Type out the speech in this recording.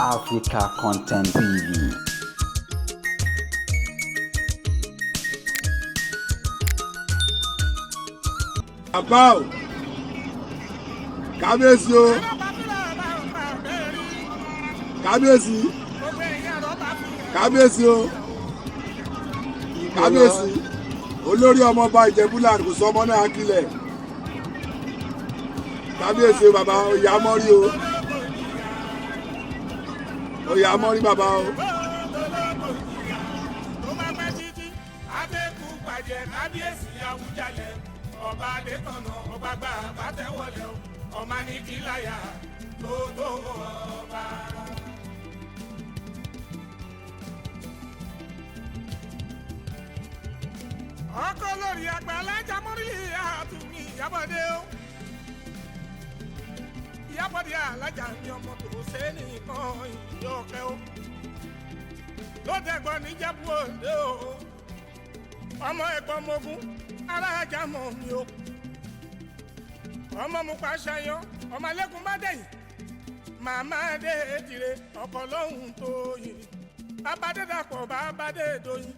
Africa Content TV. Abao Kábíyèsí o Kábíyèsí o Kábíyèsí Olori Omo ba Ìjẹ̀bú-Land kò sọmọ náà akílẹ̀ Kábíyèsí o bàbá Oyè Amọ́rí o Oyè Amọ́rí bàbá o. Kábíyèsí Awùjalẹ̀ ọba adétọ̀nà ọba gbà bàtẹ́wọlẹ̀ ọmọ ní kíláyà tó tó ọba. ọkọ lórí àgbà alájà mọ́rílì àtúnmí ìyábọ̀dé o ìyábọ̀dé alájà ní ọmọ tó ṣe é nìkan ìyọ̀kẹ́ o lódẹ̀gbọ́n níjẹ̀bú òde o ọmọ ẹ̀gbọ́n mogun alájà mọ̀ mi o ọmọ mu pa ṣayán ọmọ alẹ́kùn bá dẹ̀yìn màmá dé tire ọkọ̀ lọ́hùn tó yìn bàbá dé dàpọ̀ bàbá dé dòyìn.